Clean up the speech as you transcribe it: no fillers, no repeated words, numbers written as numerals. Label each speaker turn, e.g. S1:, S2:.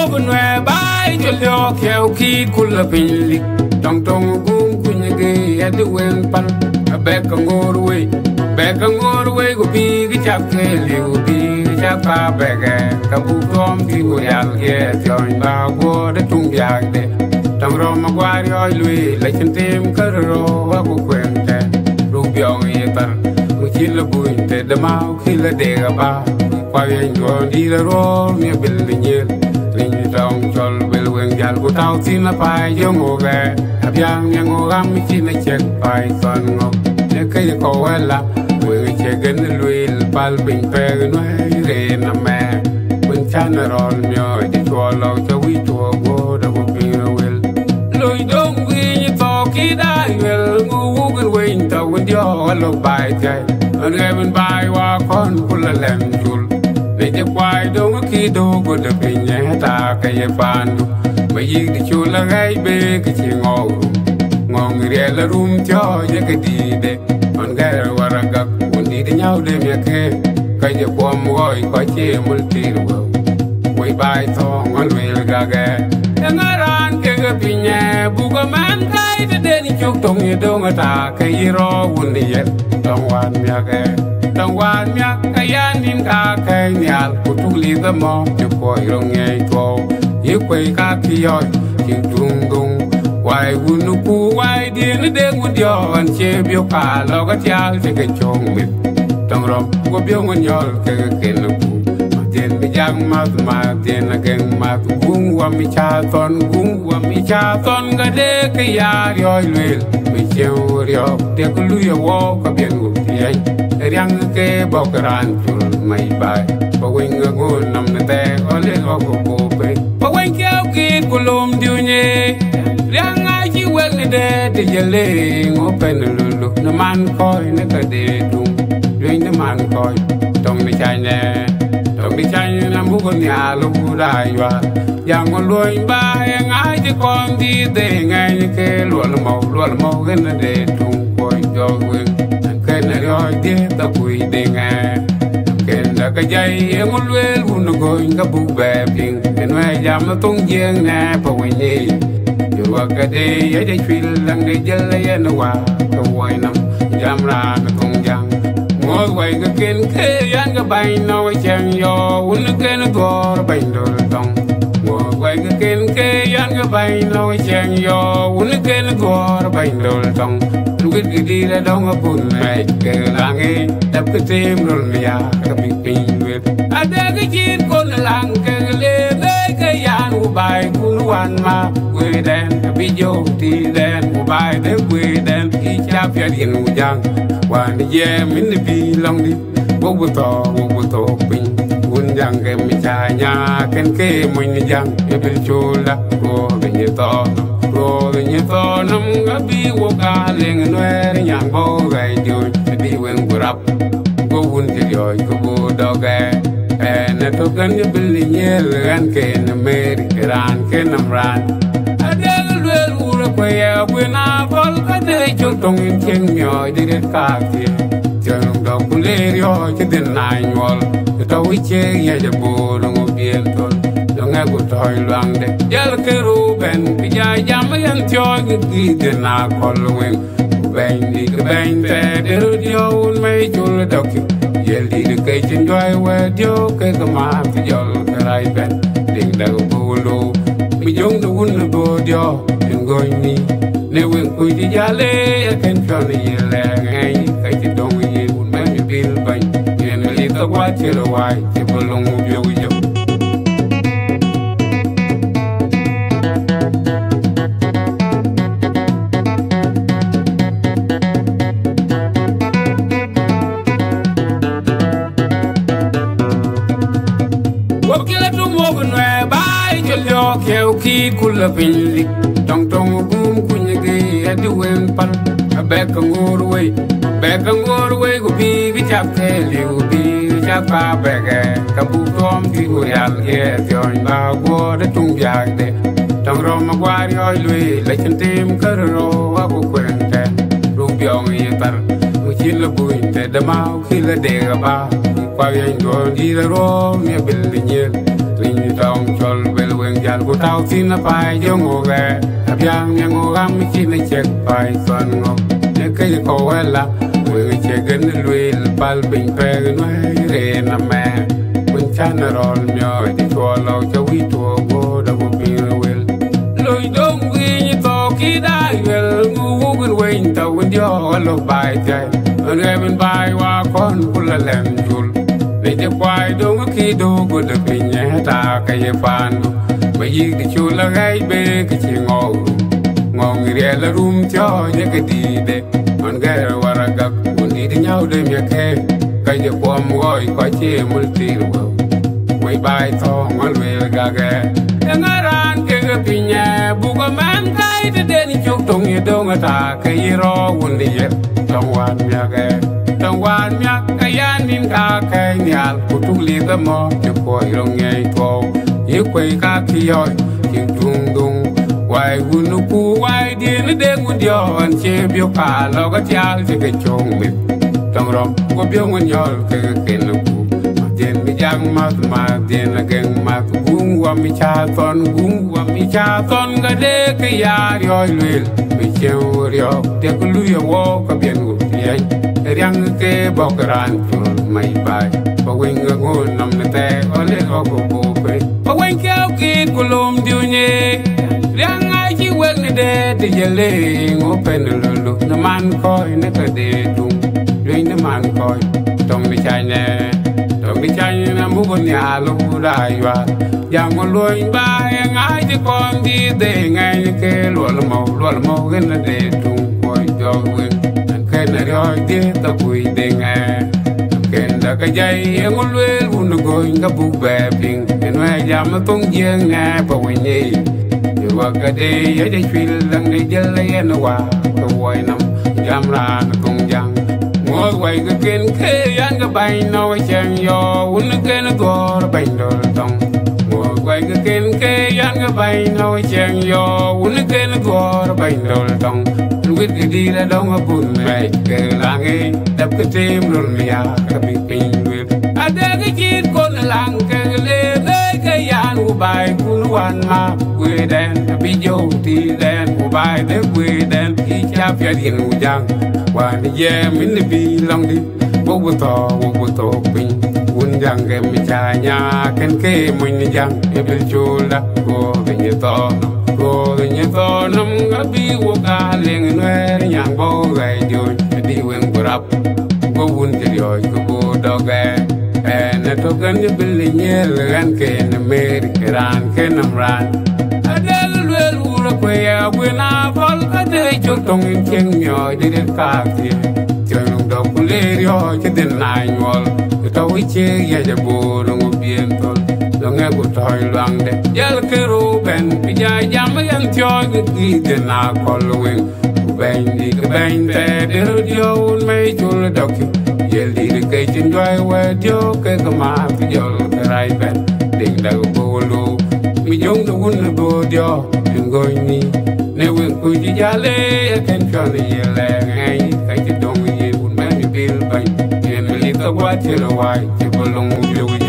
S1: mogun we bai jolyo keu ki kula pinli tong tong gum kunyage adu wen pal beka ngorwe go bi gi chakke li go bi gi chakka bege kabu tom di go yal ge join ba go de tung yak de tong ro ma gwari oi lui la chintem karo wa go kwente ru byong ye tar go chila buinte de mau khila de ga ba kwa yen go di ro mi bil nyel rin tong chol bil wen jal go tau tin la pai yo go ge abyang yang go gam mi chin na chek pai son go ne kai ko wala we che gen luil pal pin pe no re na me kun chan ron myo di cho lo cho wi cho go da go pi wel loi dong wi ni to ki dai wel ngu gen we ta wen yo lo bai chai an ge ben bai wa kon kul lem jul le je kwai dong ki do go da pin ne ta ka ye pan du me yi di chu la gai be ki chi ngong re la rum cho ye ke di de on ga waraga undi de nyau de me ke ka je pom goi ko che mul ti ru we bai to ngon we ga ga ngaran ke ga pinye bu ga man kai de ni chok tong ye dong ta ke yi ro undi ye tong wan me ka yan nin ka ke nyal ku tu li ga mo ju ko ro nge to ye kwe ka ki yo ki dung wai unu ku wai di ne de ngun yo an che bio ka lo ga tial che ke chong mi tong rom ko bio ngun yo ke ken ku ma den mi jang ma den na gen ma gung wa mi cha ton ga de ke ya yo lwel mi che rio de ku lu yo wo ka bien gu ti ai riang ke bo kran chul mai bai bo wing go nam ne te o le go ko pe bo wing ke ki ku lum diu nye riang ai chi wel ne de yele ngo pen lulu na man koi ne ka de dung ring ne man koi tong mi chai ne na mu go nya lu dai wa yang ngo loi ba yang ai chi kon di de ngai ke lu mo gen de dung koi jo wen ke na ro de ta kui de ngai ken da ka jai ngo lwel un go nga bu be ping en wa jam tung jeng na pa wen ni wa ka de ye de chwil lang de jel ye no wa ka wai nam jam ra na tung jang ngoi wai ka ken ke yan ka bai no chang yo un ken go bai do tong ngoi wai ka ken ke yan ka bai no chang yo un ken go bai do tong lugit gi di la dong a pun mai ke lang e tap ke tem rol mi ya ka pi pin wet ade ga jin ko lang ke le ke yan u bai kun wan ma we den bi jo ti den u bai de we den ki cha pya din u jang wan ye min bi long di wo to pin un jang ke mi cha nya ken ke mo ni jang e bil chola ko be ni to nam ga bi wo ga leng no er nyang bo ga ju bi wen gurap go un ti yo ko bo do ga na to gan ye bil ni ran ke na meri ran ke nam ran ade lu ru ko ya we na bol ka de chu tong in chen myo de ka ti chen do ku le yo che den na nyol to wi che ye de bo no bien ton nga go toy lang de yal ke ru ben bi ja jam yan tyo gi de na kol wen ben di ke ben te de dio un me chul dok yel di de ke chen joy we dio ke ka ma bi jol ke rai ben ding da go lu mi jong du un bo dio en go ni ne wen ku di ja le ken chon ye le ngai ke ti dong ye un me mi bil ban yen li to wa che lo wai che bo long bi yo keu ki kula pinli tong tong gum kunyage adu wen pal beka ngorwe go bi gi chap ke li go bi chap pa bege kabu tom di go yal ye join ba go de tung yak de tong ro ma gwari oi lui la chintem karo wa go kwente ru byong ye tar go chin la buinte de mau khila de ga ba kwa yen go di ro me bil ni rin tong chol bel wen yal ku tau tin na pai yo ngo ge abyang nya ngo gam chi na chek pai son ngo ne ke ko wala we che gen luil pal bin pe no re na me kun chan rol myo di to lo cho wi to go da go pi wel loi dong wi ni to ki dai wel ngu gun wen ta wen yo lo bai jai an ge ben bai wa kon kula lem jul le je kwai dong ki do go da pin ya ta ka ye pan ba yi di chu la gai be ki chi ngo ngong ri la rum cho ye ke di de an ge wara ga kun di nhau de me ke ka ye pom goi ko chi mul ti ro we bai to ngol we ga ge ngaran ke ge pinya bu ko man kai de den chu tong ye dong ta ke yi ro un di ye tong wan me ge tong wan me ka yan nin ka ke nyal ku tu li ga mo chu ko rong ye to ye kwe ka ki yo ki tung dung wai gun ku wai di ne de ngun yo an che bio ka lo ga tial che ke chong mi tong rom ko bio ngun yo ke ke no ku den mi jang ma den la geng ma gung wa mi cha ton ga de ke ya yo lil mi che yo de ku lu yo wo ka bien gu ye riang ke bo kran tu mai bai ba wen ga ngun nam ne te o le o ko bo pe ba wen ke o ki ku lum du nye riang ai chi wen ne de ye le ngo pen lu na man ko ne ka de tung rin na man ko tong mi chai ne mi chai na mu gon ya lu dai wa yang mo loin ba ngai ji kon di de ngai ke lu mo gen na de tung ko jo wen an ke na ro di ta kui de ngai ken da ka jai ngo lu un go nga bu be ping en wa ya ma tong yeng na pa wen ni yu wa ka de ye de chwil dang de jel le na wa ko wai nam jam ra na tong jang ngồi quay cái kiến khê ăn cái bánh nó chèn yo uống cái nó gò bánh đồ tông ngồi quay cái kiến khê ăn cái bánh nó chèn yo uống cái nó gò bánh đồ tông quyết cái đi ra đâu mà buồn mày cái làng ấy đập cái tim luôn mía cái bị pin quyết ada cái chuyện con làng cái lê cái ăn của bài của quan mà quê đen bị dâu thì đen của bài thế quê đen khi cha phải điện của giang và đi về mình đi bi long đi bố to pin quân giang cái mi cha nhà ken ke mình đi giang cái bên chùa đó cái như to nằm cái bi của cả liền nơi nhang bao gầy rồi đi quen của rap có quân thì rồi có bố đó cái na to kan je bil nye gan ke na mer kiran ke nam ran adel wel ura ko ya buena fal ade cho tong chen myo de ka ti chen do kulerio che den nai nyol to wi che ya je bo no bien tol do nge ko toy lang de yal ke ru ben pi ja jam yan tyo gi de na kol wen ben di ke ben te de ro un me chul dok yel di ke chin joy we dio ke ma pi jol ke rai ben ding da go lu mi jong do un do dio en goy ni ne wen ku ji jale ken chon ye le ngai ka chi dong ye un me mi bil ban en li ka wa che lo wai che bolong yo